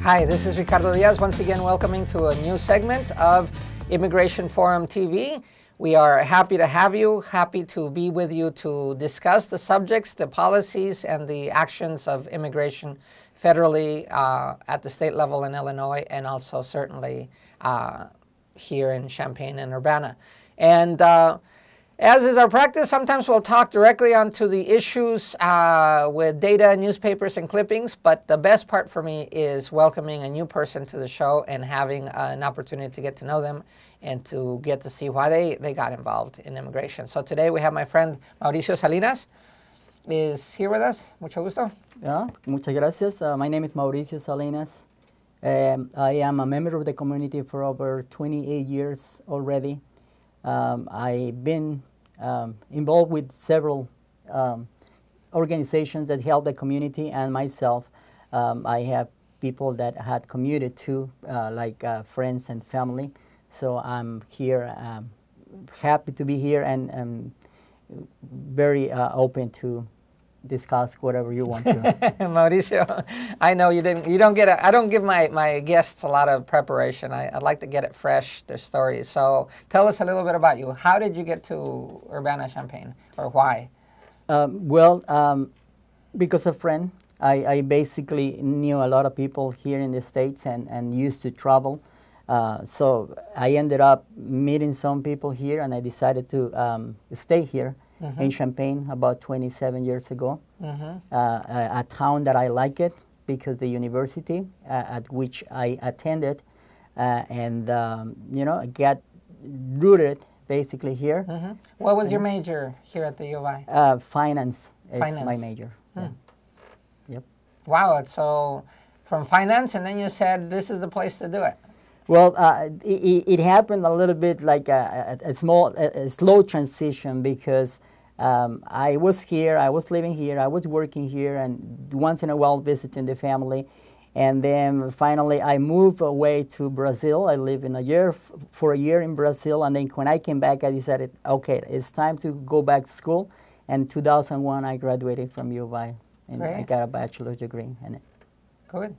Hi, this is Ricardo Diaz, once again welcoming to a new segment of Immigration Forum TV. We are happy to have you, happy to be with you to discuss the subjects, the policies, and the actions of immigration federally at the state level in Illinois, and also certainly here in Champaign and Urbana. And as is our practice, sometimes we'll talk directly onto the issues with data, newspapers, and clippings, but the best part for me is welcoming a new person to the show and having an opportunity to get to know them and to get to see why they got involved in immigration. So today we have my friend Mauricio Salinas is here with us. Mucho gusto. Yeah, muchas gracias. My name is Mauricio Salinas. I am a member of the community for over 28 years already. I've been involved with several organizations that help the community and myself. I have people that had commuted to, like friends and family. So I'm here, happy to be here and very open to discuss whatever you want to. Mauricio, I know you don't get I don't give my guests a lot of preparation. I'd like to get it fresh, their stories. So tell us a little bit about you. How did you get to Urbana-Champaign, or why? Because a friend. I basically knew a lot of people here in the States and used to travel. So I ended up meeting some people here, and I decided to stay here. Mm-hmm. In Champaign about 27 years ago. Mm-hmm. A town that I like it because the university at which I attended and I got rooted basically here. Mm-hmm. What was your major here at the U of I? Finance is my major. Yeah. Yep. Wow, so from finance, and then you said this is the place to do it. Well, it happened a little bit like a slow transition because I was here, I was living here, I was working here, and once in a while visiting the family. And then finally I moved away to Brazil. I lived for a year in Brazil, and then when I came back I decided, okay, it's time to go back to school. And in 2001 I graduated from U of I, and great. I got a bachelor's degree in it. Good.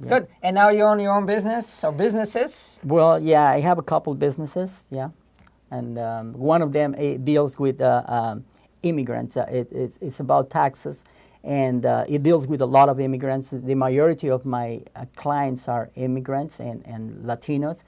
Yeah. Good. And now you own your own business, or businesses? Well, yeah, I have a couple businesses, yeah. And one of them deals with immigrants. It's about taxes, and it deals with a lot of immigrants. The majority of my clients are immigrants and Latinos,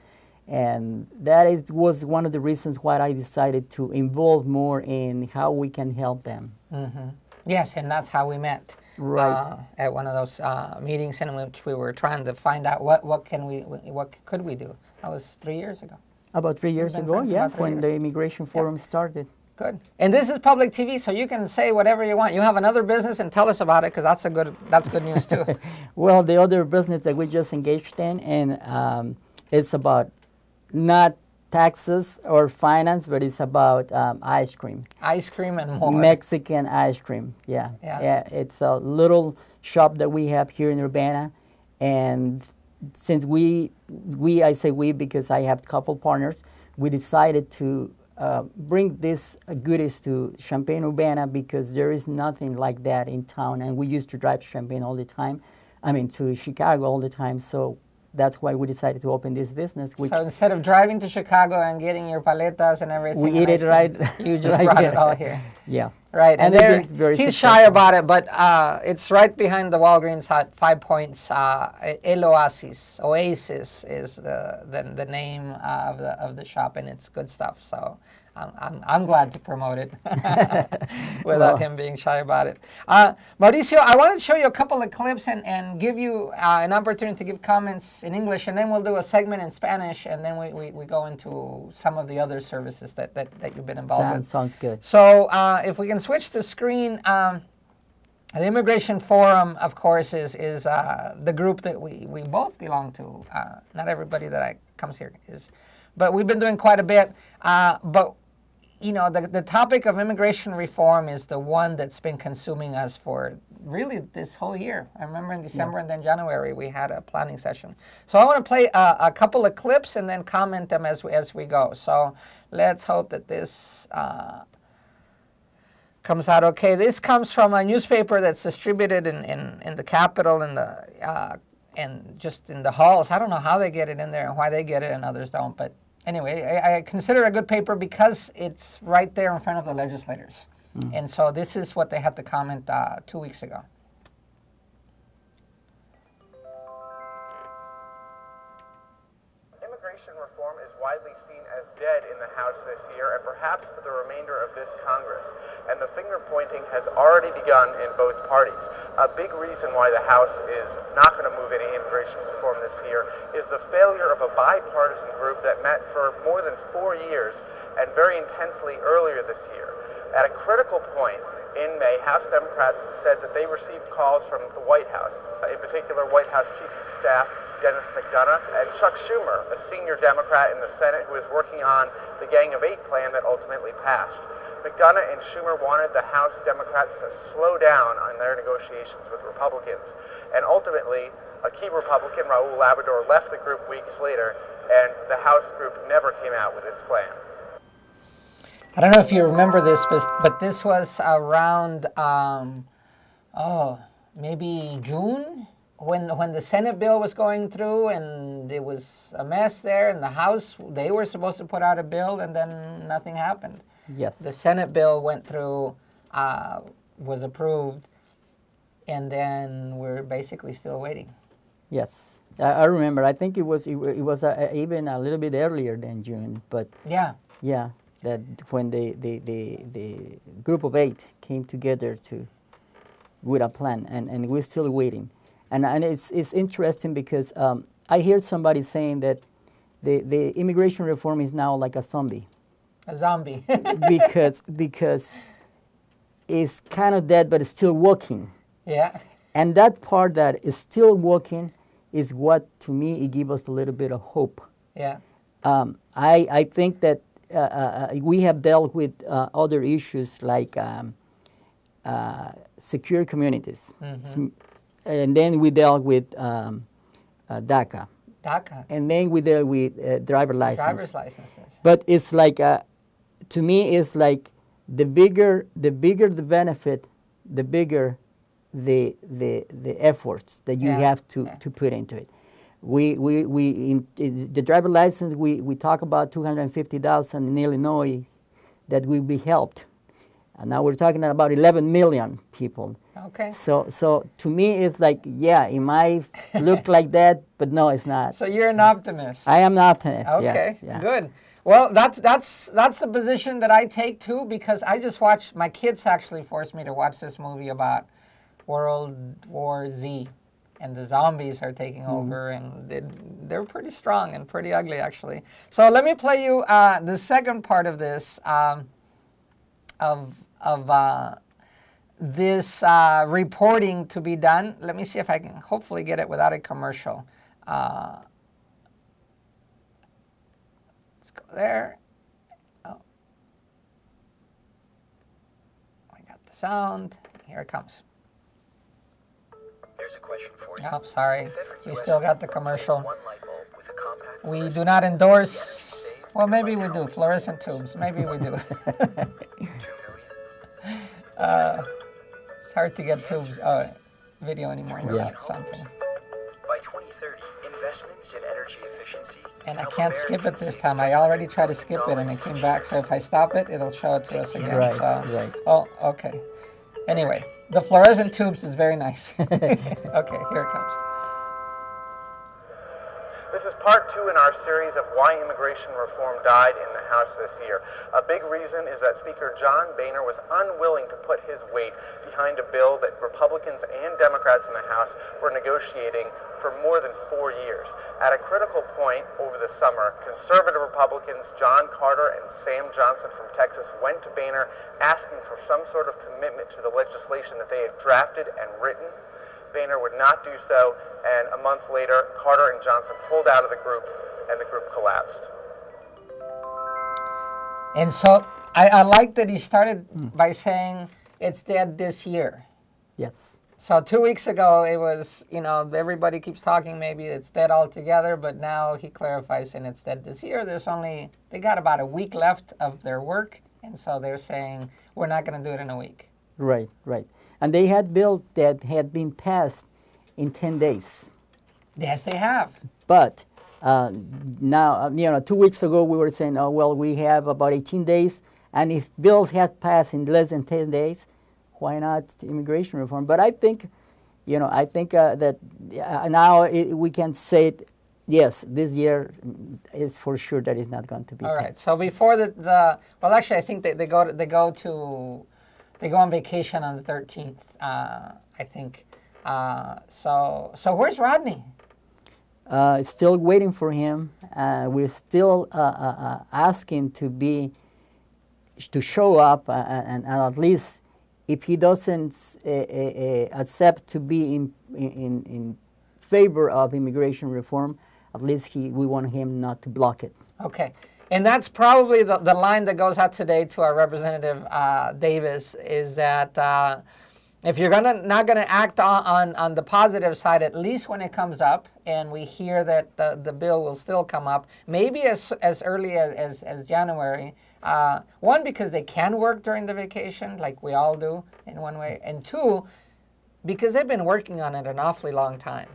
and that was one of the reasons why I decided to involve more in how we can help them. Mm-hmm. Yes, and that's how we met. Right. At one of those meetings in which we were trying to find out what could we do. That was 3 years ago. About 3 years ago, yeah, when the Immigration Forum started. Good. And this is public TV, so you can say whatever you want. You have another business, and tell us about it, because that's good news too. Well, the other business that we just engaged in, and it's about not taxes or finance, but it's about ice cream. Ice cream and more. Mexican ice cream, yeah. It's a little shop that we have here in Urbana, and since I say we because I have a couple partners, we decided to bring these goodies to Champaign, Urbana, because there is nothing like that in town, and we used to drive to Champaign all the time. I mean, to Chicago all the time, so that's why we decided to open this business. So instead of driving to Chicago and getting your paletas and everything, we eat it right. You just brought it all here. Yeah. Right, and he's shy about it, but it's right behind the Walgreens at 5 Points. El Oasis is the name of the shop, and it's good stuff. So I'm glad to promote it without him being shy about it. Mauricio, I wanted to show you a couple of clips and give you an opportunity to give comments in English, and then we'll do a segment in Spanish, and then we go into some of the other services that you've been involved with. Sounds good. So if we can switch the screen, the Immigration Forum, of course, is the group that we both belong to. Not everybody that comes here is, but we've been doing quite a bit. But you know, the topic of immigration reform is the one that's been consuming us for really this whole year. I remember in December and then January we had a planning session. So I want to play a couple of clips and then comment them as we go. So let's hope that this comes out okay. This comes from a newspaper that's distributed in the capital, in the and just in the halls. I don't know how they get it in there and why they get it and others don't. But anyway, I consider it a good paper because it's right there in front of the legislators. And so this is what they had to comment 2 weeks ago. Immigration reform is widely seen as dead in the House this year and perhaps for the remainder of this Congress. And the finger pointing has already begun in both parties. A big reason why the House is not going to move any immigration reform this year is the failure of a bipartisan group that met for more than 4 years and very intensely earlier this year. At a critical point in May, House Democrats said that they received calls from the White House, in particular White House Chief of Staff Dennis McDonough and Chuck Schumer, a senior Democrat in the Senate who is working on the Gang of Eight plan that ultimately passed. McDonough and Schumer wanted the House Democrats to slow down on their negotiations with Republicans. And ultimately, a key Republican, Raul Labrador, left the group weeks later, and the House group never came out with its plan. I don't know if you remember this, but this was around, maybe June, when the Senate bill was going through, and it was a mess there. And the House, they were supposed to put out a bill, and then nothing happened. Yes. The Senate bill went through, was approved, and then we're basically still waiting. Yes, I remember. I think it was even a little bit earlier than June, but Yeah. yeah. That when the group of 8 came together with a plan, and we're still waiting, and it's interesting because I heard somebody saying that the immigration reform is now like a zombie. A zombie. because it's kind of dead, but it's still working. Yeah. And that part that is still working is what, to me, it gives us a little bit of hope. Yeah. I think that we have dealt with other issues like secure communities. And then we dealt with DACA. DACA. And then we dealt with driver's Driver's licenses. But it's like, to me, it's like the bigger the benefit, the bigger the efforts that you have to put into it. In the driver's license, we talk about 250,000 in Illinois that will be helped. And now we're talking about 11 million people. Okay. So to me, it's like, yeah, it might look like that, but no, it's not. So you're an optimist. I am an optimist. Okay. Yes, yeah. Good. Well, that's the position that I take too, because I just watched. My kids actually forced me to watch this movie about World War Z. And the zombies are taking over, and they're pretty strong and pretty ugly, actually. So let me play you the second part of this, this reporting to be done. Let me see if I can hopefully get it without a commercial. Let's go there. Oh. I got the sound. Here it comes. Here's a question for you. Oh, sorry. We still got the commercial. One light bulb with a compact We do not endorse, well, maybe we do, fluorescent tubes. Maybe we do. 2 million. It's hard to get tubes, video anymore without something. By 2030, investments in energy efficiency. And I can't skip it this time. I already tried to skip it and it came back. So if I stop it, it'll show it to us again. Right, So, right. Oh, okay. Anyway, the fluorescent tubes is very nice. Okay, here it comes. This is part 2 in our series of why immigration reform died in the House this year. A big reason is that Speaker John Boehner was unwilling to put his weight behind a bill that Republicans and Democrats in the House were negotiating for more than 4 years. At a critical point over the summer, conservative Republicans John Carter and Sam Johnson from Texas went to Boehner asking for some sort of commitment to the legislation that they had drafted and written. Boehner would not do so, and a month later, Carter and Johnson pulled out of the group, and the group collapsed. And so I like that he started by saying it's dead this year. Yes. So 2 weeks ago, it was, everybody keeps talking, maybe it's dead altogether, but now he clarifies saying it's dead this year. They got about a week left of their work, and so they're saying we're not going to do it in a week. Right, right. And they had bills that had been passed in 10 days. Yes, they have. But now, 2 weeks ago we were saying, oh, well, we have about 18 days, and if bills had passed in less than 10 days, why not immigration reform? But I think, that now we can say it, yes, this year is for sure that it's not going to be. All right. So before well, actually, I think they go on vacation on the 13th. I think. So where's Rodney? Still waiting for him. We're still asking to show up, and at least if he doesn't accept to be in favor of immigration reform, at least we want him not to block it. Okay. And that's probably the line that goes out today to our Representative Davis, is that if you're not going to act on the positive side, at least when it comes up, and we hear that the bill will still come up, maybe as early as January, one, because they can work during the vacation, like we all do in one way, and two, because they've been working on it an awfully long time.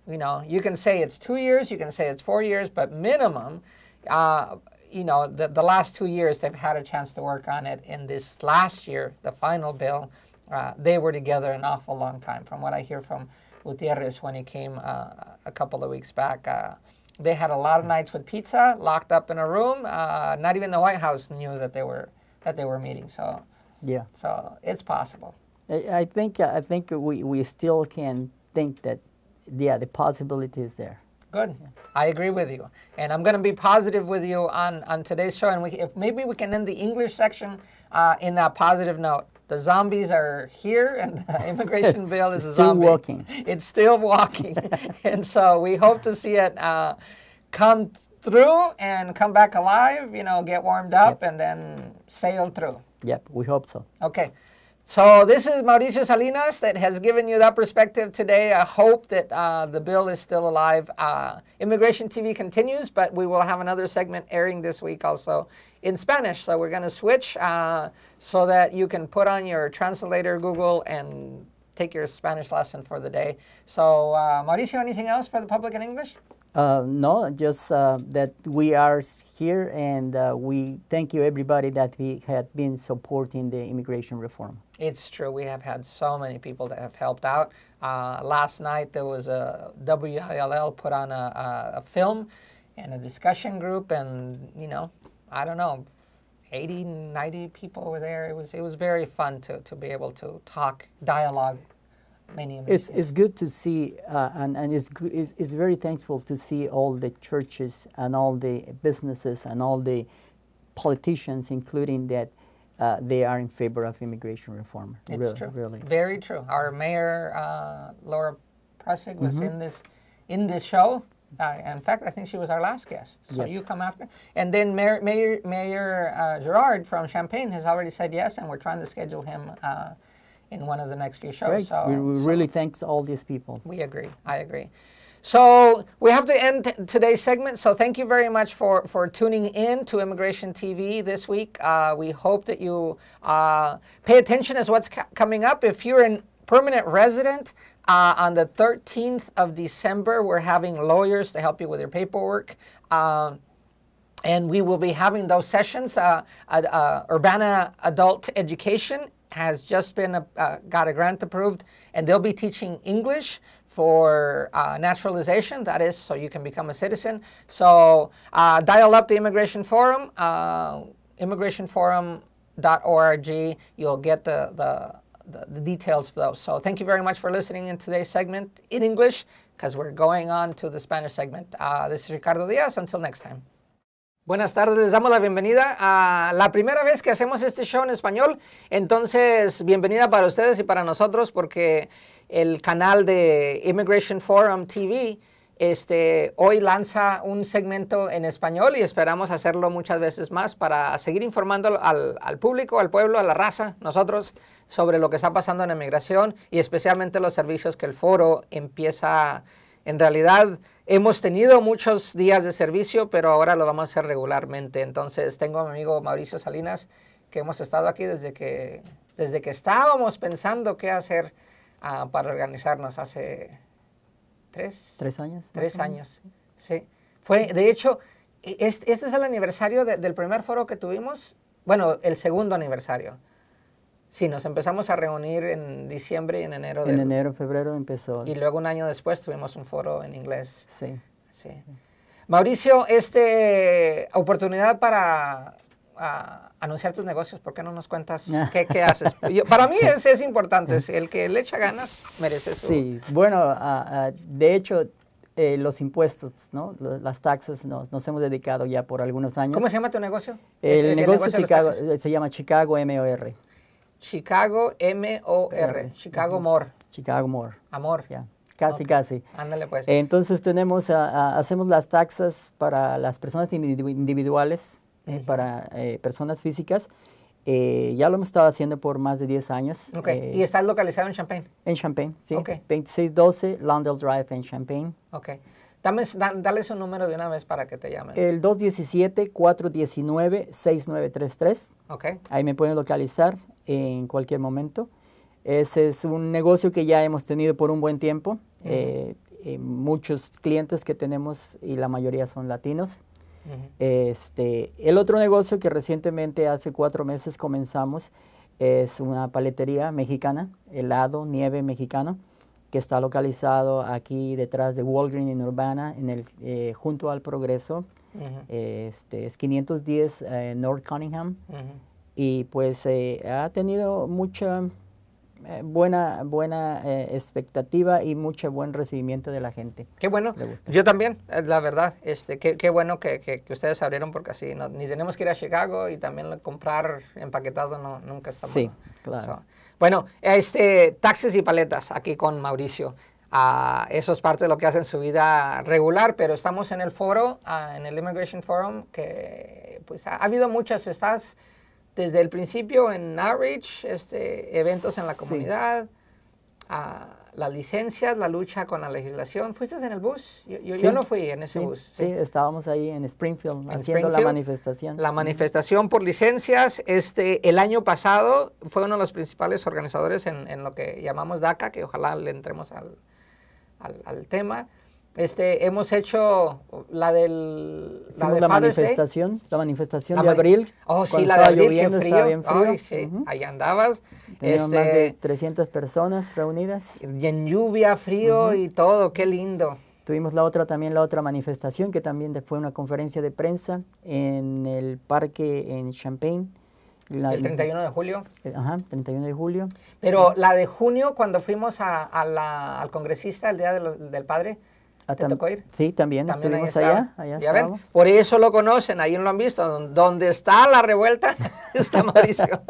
You can say it's 2 years, you can say it's 4 years, but minimum, the last 2 years they've had a chance to work on it. In this last year, the final bill, they were together an awful long time. From what I hear from Gutierrez when he came a couple of weeks back, they had a lot of nights with pizza, locked up in a room. Not even the White House knew that they were meeting. So yeah, so it's possible. I think we still can think that the possibility is there. Good. I agree with you. And I'm going to be positive with you on today's show. And if maybe we can end the English section in that positive note. The zombies are here, and the immigration bill is a zombie. Walking. It's still walking. And so we hope to see it come through and come back alive, get warmed up, and then sail through. Yep, we hope so. Okay. So this is Mauricio Salinas that has given you that perspective today. I hope that the bill is still alive. Immigration TV continues, but we will have another segment airing this week also in Spanish. So we're going to switch so that you can put on your translator, Google, and take your Spanish lesson for the day. So Mauricio, anything else for the public in English? No, just that we are here, and we thank you, everybody, that we had been supporting the immigration reform. It's true. We have had so many people that have helped out. Last night there was a WILL put on a film and a discussion group, and I don't know, 80, 90 people were there. It was very fun to be able to dialogue. It's good to see, and it's very thankful to see all the churches and all the businesses and all the politicians, including that, they are in favor of immigration reform. It's true. Really. Very true. Our mayor, Laura Pressig, was in this show. In fact, I think she was our last guest. So you come after. And then Mayor Gerard from Champaign has already said yes, and we're trying to schedule him in one of the next few shows. Great. So, we really thank all these people. We agree. I agree. So we have to end today's segment. So thank you very much for tuning in to Immigration TV this week. We hope that you pay attention as what's coming up. If you're a permanent resident, on the 13th of December, we're having lawyers to help you with your paperwork. And we will be having those sessions. Urbana Adult Education has just been got a grant approved, and they'll be teaching English for naturalization, that is, so you can become a citizen. So dial up the Immigration Forum, immigrationforum.org. You'll get the details for those. So thank you very much for listening in today's segment in English, because we're going on to the Spanish segment. This is Ricardo Diaz. Until next time. Buenas tardes, les damos la bienvenida a la primera vez que hacemos este show en español. Entonces, bienvenida para ustedes y para nosotros, porque el canal de Immigration Forum TV hoy lanza un segmento en español, y esperamos hacerlo muchas veces más para seguir informando al público, al pueblo, a la raza, nosotros, sobre lo que está pasando en inmigración y especialmente los servicios que el foro empieza. En realidad hemos tenido muchos días de servicio, pero ahora lo vamos a hacer regularmente. Entonces tengo a mi amigo Mauricio Salinas, que hemos estado aquí desde que estábamos pensando qué hacer para organizarnos hace 3 años. 3 años, sí. Fue, de hecho, este es el aniversario del primer foro que tuvimos, bueno, el segundo aniversario. Sí, nos empezamos a reunir en diciembre y en enero. En enero, febrero empezó. Y luego un año después tuvimos un foro en inglés. Sí. Sí. Mauricio, oportunidad para anunciar tus negocios. ¿Por qué no nos cuentas qué haces? Para mí es importante. El que le echa ganas merece su... Sí, bueno, de hecho, los impuestos, ¿no? Las taxas nos hemos dedicado ya por algunos años. ¿Cómo se llama tu negocio? El negocio Chicago, se llama Chicago MOR. Chicago MOR. Chicago More. Chicago More. Amor. Ya. Casi. Ándale pues. Entonces hacemos las taxas para las personas individuales, para personas físicas. Ya lo hemos estado haciendo por más de 10 años. Okay. ¿Y estás localizado en Champaign? En Champaign, sí. Okay. 2612 Lawndale Drive en Champaign. Ok. Dale su número de una vez para que te llamen. El 217-419-6933. Ok. Ahí me pueden localizar en cualquier momento. Ese es un negocio que ya hemos tenido por un buen tiempo. Muchos clientes que tenemos y la mayoría son latinos. El otro negocio que recientemente hace 4 meses comenzamos es una paletería mexicana, helado, nieve mexicano, que está localizado aquí detrás de Walgreens en Urbana, junto al Progreso. Es 510 North Cunningham. Y pues ha tenido mucha buena expectativa y mucho buen recibimiento de la gente. Qué bueno. Yo también, la verdad. Qué bueno que ustedes abrieron, porque así ni tenemos que ir a Chicago, y también comprar empaquetado nunca está mal. Sí, claro. Bueno, taxis y paletas aquí con Mauricio. Eso es parte de lo que hace en su vida regular, pero estamos en el foro, en el Immigration Forum, que pues ha habido muchas. Estás desde el principio en Outreach, eventos en la comunidad, las licencias, la lucha con la legislación. ¿Fuiste en el bus? Yo no fui en ese bus. Sí, estábamos ahí en Springfield haciendo la manifestación. La manifestación por licencias. El año pasado fue uno de los principales organizadores en lo que llamamos DACA, que ojalá le entremos al tema. Hemos hecho la manifestación de abril. Oh, sí, la de abril, lloviendo, qué frío. estaba bien frío. Ay, sí, ahí andabas. Teníamos más de 300 personas reunidas. Y en lluvia, frío y todo, qué lindo. Tuvimos la otra manifestación, que también fue una conferencia de prensa en el parque en Champaign. El 31 de julio. 31 de julio. Pero la de junio, cuando fuimos al congresista, el Día del Padre, ¿te tocó ir? Sí, también estuvimos allá ¿Ya ven? Por eso lo conocen, ahí lo han visto. Donde está la revuelta, está Mauricio.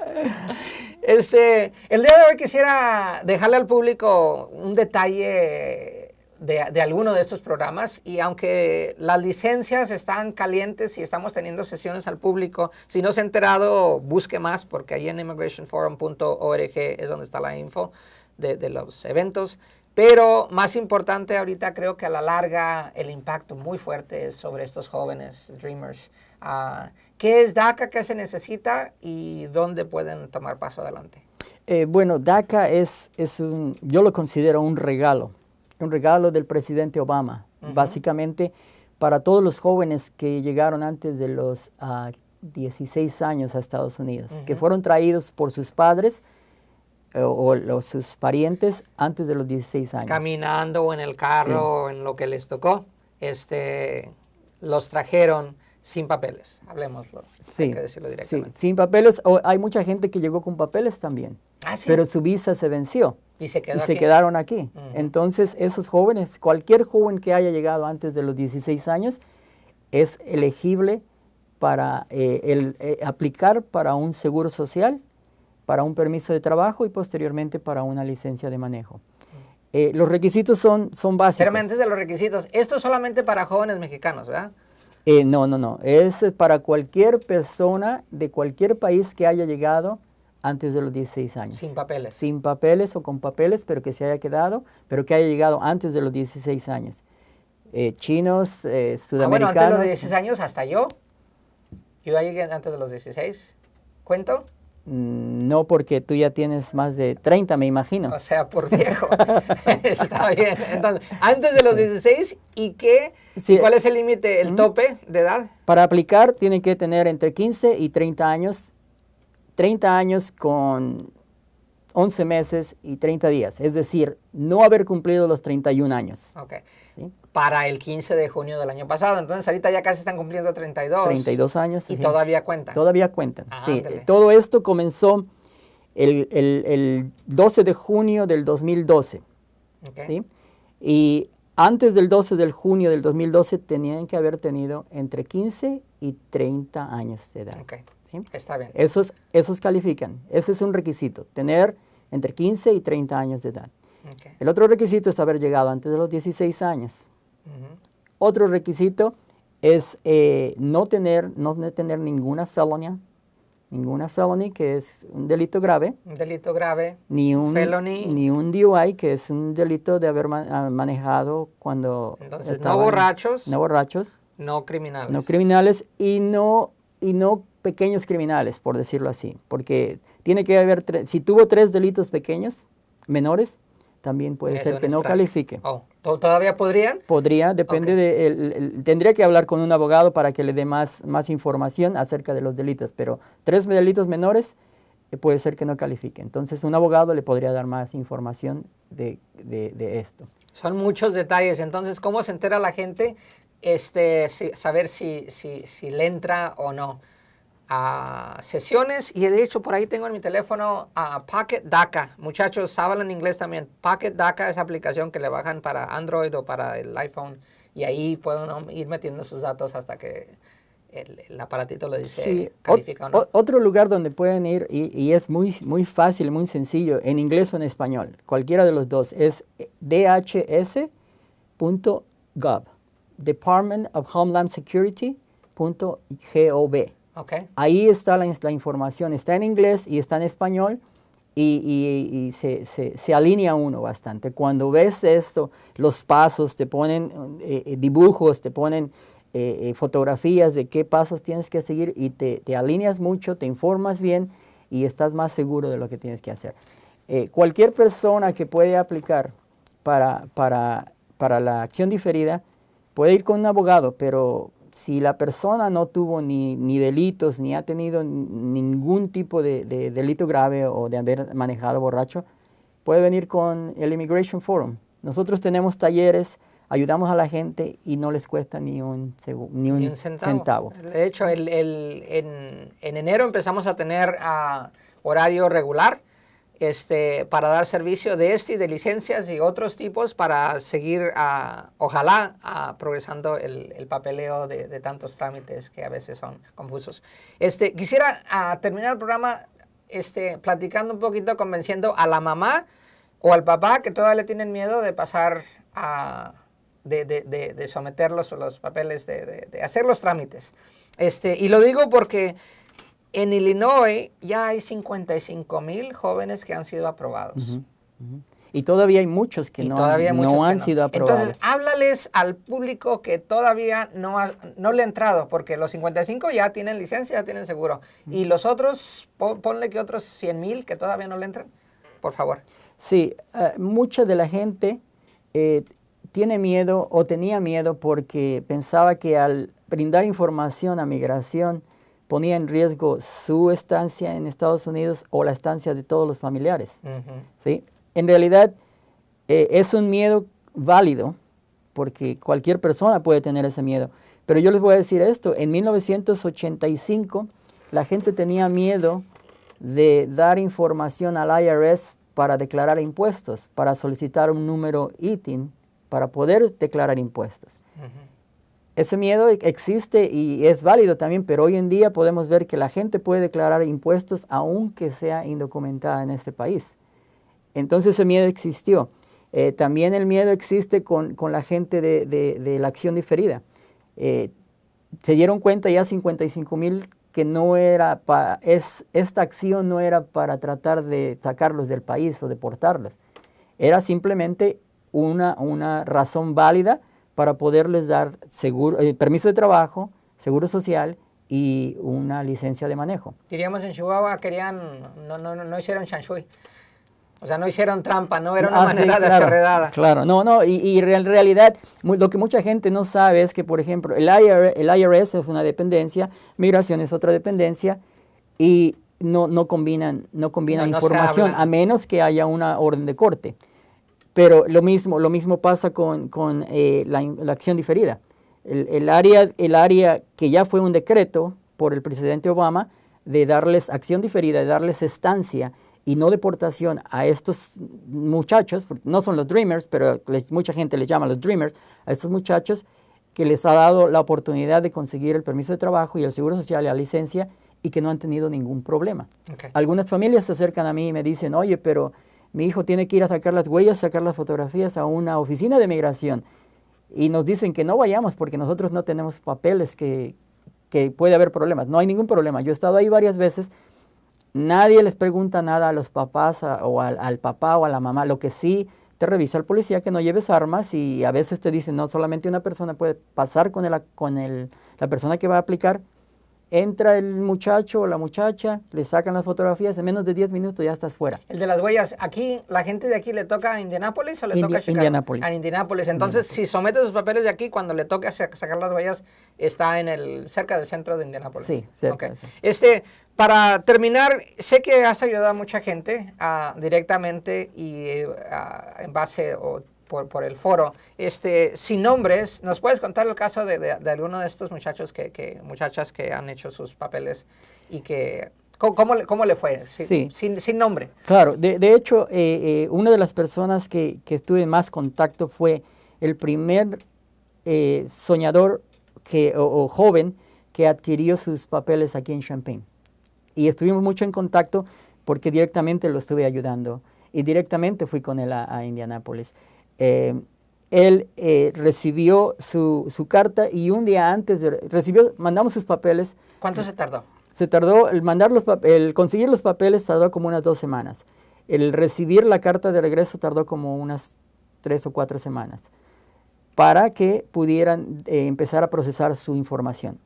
El día de hoy quisiera dejarle al público un detalle de alguno de estos programas, y aunque las licencias están calientes y estamos teniendo sesiones al público, si no se ha enterado, busque más, porque ahí en immigrationforum.org es donde está la info de los eventos. Pero más importante ahorita, creo que a la larga el impacto muy fuerte es sobre estos jóvenes dreamers. ¿Qué es DACA? ¿Qué se necesita? ¿Y dónde pueden tomar paso adelante? Bueno, DACA yo lo considero un regalo del presidente Obama, básicamente para todos los jóvenes que llegaron antes de los 16 años a Estados Unidos, que fueron traídos por sus padres o sus parientes antes de los 16 años. Caminando o en el carro, o en lo que les tocó, los trajeron sin papeles, hablemoslo, hay que decirlo directamente. Sí, sin papeles. Hay mucha gente que llegó con papeles también, pero su visa se venció y se quedaron aquí. Entonces, esos jóvenes, cualquier joven que haya llegado antes de los 16 años, es elegible para aplicar para un seguro social, para un permiso de trabajo y posteriormente para una licencia de manejo. Los requisitos son básicos. Pero antes de los requisitos, esto es solamente para jóvenes mexicanos, ¿verdad? No. Es para cualquier persona de cualquier país que haya llegado antes de los 16 años. Sin papeles. Sin papeles o con papeles, pero que se haya quedado, pero que haya llegado antes de los 16 años. Chinos, sudamericanos. Bueno, antes de los 16 años, hasta yo. Yo ya llegué antes de los 16. ¿Cuento? No, porque tú ya tienes más de 30, me imagino. O sea, por viejo. Está bien. Entonces, antes de los 16, ¿y qué? Sí. ¿Y cuál es el límite, el tope de edad? Para aplicar tienen que tener entre 15 y 30 años. 30 años con 11 meses y 30 días. Es decir, no haber cumplido los 31 años. Ok. ¿Sí? Para el 15 de junio del año pasado. Entonces, ahorita ya casi están cumpliendo 32. 32 años. Y sí. todavía cuentan. Todavía cuentan. Ah, Sí. ándale. Todo esto comenzó el 12 de junio del 2012. Okay. ¿Sí? Y antes del 12 de junio del 2012 tenían que haber tenido entre 15 y 30 años de edad. Okay. ¿Sí? Está bien. Esos califican. Ese es un requisito, tener entre 15 y 30 años de edad. Okay. El otro requisito es haber llegado antes de los 16 años. Otro requisito es no tener ninguna felony, que es un delito grave. Un delito grave. Ni un felony. Ni un DUI, que es un delito de haber manejado cuando Entonces, no borrachos. No borrachos. No criminales. No criminales y no pequeños criminales, por decirlo así. Porque tiene que haber, si tuvo 3 delitos pequeños, menores, también puede ser que no califique. Oh, ¿todavía podrían? Podría, depende tendría que hablar con un abogado para que le dé más información acerca de los delitos, pero 3 delitos menores puede ser que no califique. Entonces un abogado le podría dar más información de esto. Son muchos detalles. Entonces, ¿cómo se entera la gente? Saber si le entra o no a sesiones. Y de hecho, por ahí tengo en mi teléfono a Pocket DACA. Muchachos, hablan en inglés también. Pocket DACA es aplicación que le bajan para Android o para el iPhone. Y ahí pueden ir metiendo sus datos hasta que el aparatito le dice sí. califica o no. Otro lugar donde pueden ir, y es muy fácil, muy sencillo, en inglés o en español, cualquiera de los dos, es dhs.gov, Department of Homeland Security.gov. Okay. Ahí está la información, está en inglés y está en español y se alinea uno bastante. Cuando ves esto, los pasos, te ponen dibujos, te ponen fotografías de qué pasos tienes que seguir y te alineas mucho, te informas bien y estás más seguro de lo que tienes que hacer. Cualquier persona que puede aplicar para la acción diferida puede ir con un abogado, pero si la persona no tuvo ni delitos, ni ha tenido ningún tipo de delito grave o de haber manejado borracho, puede venir con el Immigration Forum. Nosotros tenemos talleres, ayudamos a la gente y no les cuesta ni un centavo. De hecho, en enero empezamos a tener horario regular para dar servicio de y de licencias y otros tipos para seguir, ojalá, progresando el papeleo de tantos trámites que a veces son confusos. Quisiera terminar el programa platicando un poquito, convenciendo a la mamá o al papá que todavía le tienen miedo de pasar de someter los papeles, de hacer los trámites. Y lo digo porque en Illinois ya hay 55,000 jóvenes que han sido aprobados. Y todavía hay muchos que no han sido aprobados. Entonces, háblales al público que todavía no le ha entrado, porque los 55 ya tienen licencia, ya tienen seguro. Y los otros, ponle que otros 100,000 que todavía no le entran, por favor. Sí, mucha de la gente tiene miedo o tenía miedo porque pensaba que al brindar información a migración ponía en riesgo su estancia en Estados Unidos o la estancia de todos los familiares. ¿Sí? En realidad es un miedo válido porque cualquier persona puede tener ese miedo. Pero yo les voy a decir esto, en 1985 la gente tenía miedo de dar información al IRS para declarar impuestos, para solicitar un número ITIN para poder declarar impuestos. Ese miedo existe y es válido también, pero hoy en día podemos ver que la gente puede declarar impuestos aunque sea indocumentada en este país. Entonces ese miedo existió. También el miedo existe con la gente de la acción diferida. Se dieron cuenta ya 55,000 que no era esta acción no era para tratar de sacarlos del país o deportarlos. Era simplemente una razón válida para poderles dar permiso de trabajo, seguro social y una licencia de manejo. Diríamos en Chihuahua no hicieron chanshui. O sea, no hicieron trampa, no era una manera de hacer redada. Claro, y en realidad lo que mucha gente no sabe es que, por ejemplo, el IRS es una dependencia, migración es otra dependencia, y no combinan información, a menos que haya una orden de corte. Pero lo mismo pasa con la acción diferida. El área que ya fue un decreto por el presidente Obama de darles acción diferida, de darles estancia y no deportación a estos muchachos, no son los Dreamers, pero mucha gente les llama los Dreamers, a estos muchachos que les ha dado la oportunidad de conseguir el permiso de trabajo y el seguro social y la licencia y que no han tenido ningún problema. Okay. Algunas familias se acercan a mí y me dicen, oye, pero mi hijo tiene que ir a sacar las huellas, sacar las fotografías a una oficina de migración y nos dicen que no vayamos porque nosotros no tenemos papeles, que puede haber problemas. No hay ningún problema. Yo he estado ahí varias veces. Nadie les pregunta nada a los papás o al papá o a la mamá. Lo que sí te revisa el policía que no lleves armas y a veces te dicen no solamente una persona puede pasar con la persona que va a aplicar. Entra el muchacho o la muchacha, le sacan las fotografías, en menos de 10 minutos ya estás fuera. El de las huellas, aquí, ¿la gente de aquí le toca a Indianápolis o le toca a Chicago? Indianápolis. A Indianápolis. Entonces, si somete sus papeles de aquí, cuando le toque sacar las huellas, está cerca del centro de Indianápolis. Sí, cerca. Okay. Sí. Para terminar, sé que has ayudado a mucha gente directamente y en base por el foro. Sin nombres, ¿nos puedes contar el caso de alguno de estos muchachas que han hecho sus papeles y que ¿cómo le fue? Sin nombre. Claro, de hecho, una de las personas que tuve más contacto fue el primer soñador o joven que adquirió sus papeles aquí en Champaign. Y estuvimos mucho en contacto porque directamente lo estuve ayudando y directamente fui con él a Indianápolis. Él recibió su carta y un día antes mandamos sus papeles. ¿Cuánto se tardó? Se tardó, el conseguir los papeles tardó como unas 2 semanas. El recibir la carta de regreso tardó como unas 3 o 4 semanas para que pudieran empezar a procesar su información.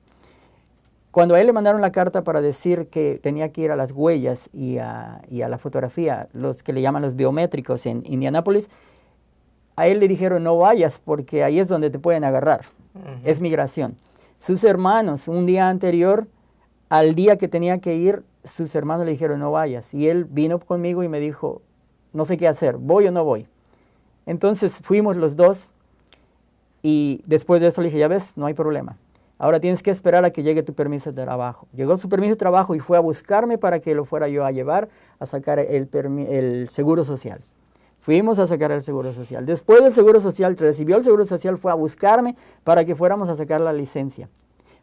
Cuando a él le mandaron la carta para decir que tenía que ir a las huellas y a la fotografía, los que le llaman los biométricos en Indianápolis, a él le dijeron no vayas porque ahí es donde te pueden agarrar, es migración. Sus hermanos, un día anterior, al día que tenía que ir, sus hermanos le dijeron no vayas. Y él vino conmigo y me dijo, no sé qué hacer, ¿voy o no voy? Entonces fuimos los dos y después de eso le dije, ya ves, no hay problema. Ahora tienes que esperar a que llegue tu permiso de trabajo. Llegó su permiso de trabajo y fue a buscarme para que lo fuera yo a llevar a sacar el seguro social. Fuimos a sacar el seguro social. Después del seguro social, recibió el seguro social, fue a buscarme para que fuéramos a sacar la licencia.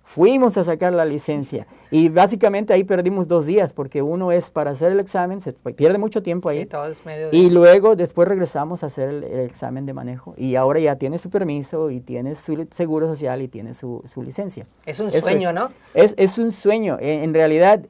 Fuimos a sacar la licencia y básicamente ahí perdimos 2 días porque uno es para hacer el examen, se pierde mucho tiempo ahí, y luego después regresamos a hacer el examen de manejo y ahora ya tiene su permiso y tiene su seguro social y tiene su licencia. Es un sueño, ¿no? Es un sueño. En realidad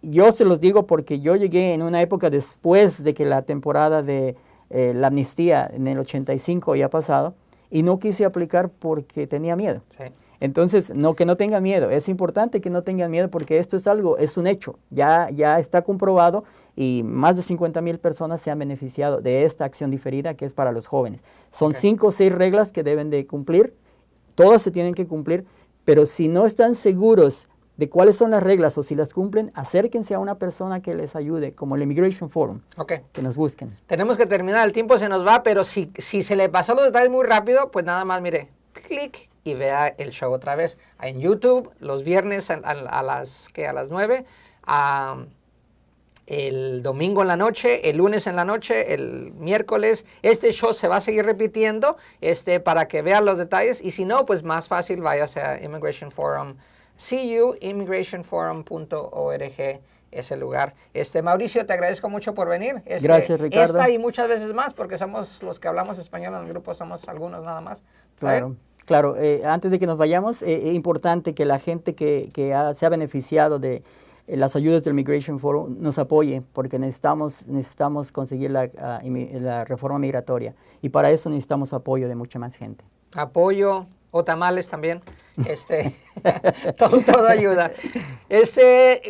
yo se los digo porque yo llegué en una época después de que la temporada de la amnistía en el 85 había pasado y no quise aplicar porque tenía miedo. Sí. Entonces, que no tengan miedo, es importante que no tengan miedo porque esto es un hecho, ya está comprobado y más de 50,000 personas se han beneficiado de esta acción diferida que es para los jóvenes. Son 5 o 6 reglas que deben de cumplir, todas se tienen que cumplir, pero si no están seguros de cuáles son las reglas o si las cumplen, acérquense a una persona que les ayude, como el Immigration Forum, que nos busquen. Tenemos que terminar, el tiempo se nos va, pero si se le pasó los detalles muy rápido, pues nada más, mire, clic y vea el show otra vez en YouTube los viernes a las 9, el domingo en la noche, el lunes en la noche, el miércoles. Este show se va a seguir repitiendo para que vean los detalles y si no, pues más fácil váyase a Immigration Forum, immigrationforum.org es el lugar. Mauricio, te agradezco mucho por venir. Gracias, Ricardo. Esta y muchas veces más, porque somos los que hablamos español en el grupo, somos algunos nada más. Claro. Claro, antes de que nos vayamos, es importante que la gente que se ha beneficiado de las ayudas del Immigration Forum nos apoye, porque necesitamos conseguir la reforma migratoria y para eso necesitamos apoyo de mucha más gente. Apoyo, O tamales también. Todo ayuda.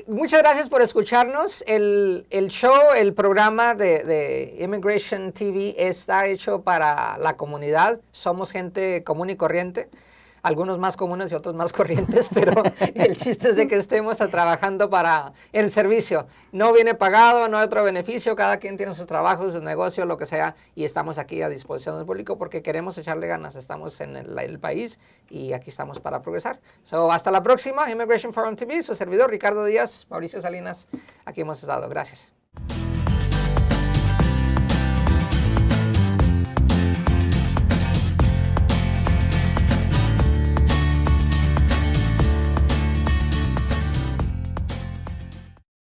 Muchas gracias por escucharnos. El show, el programa de Immigration TV está hecho para la comunidad. Somos gente común y corriente. Algunos más comunes y otros más corrientes, pero el chiste es de que estemos trabajando para el servicio. No viene pagado, no hay otro beneficio, cada quien tiene sus trabajos, sus negocios, lo que sea, y estamos aquí a disposición del público porque queremos echarle ganas. Estamos en el país y aquí estamos para progresar. Hasta la próxima, Immigration Forum TV, su servidor Ricardo Díaz, Mauricio Salinas, aquí hemos estado. Gracias.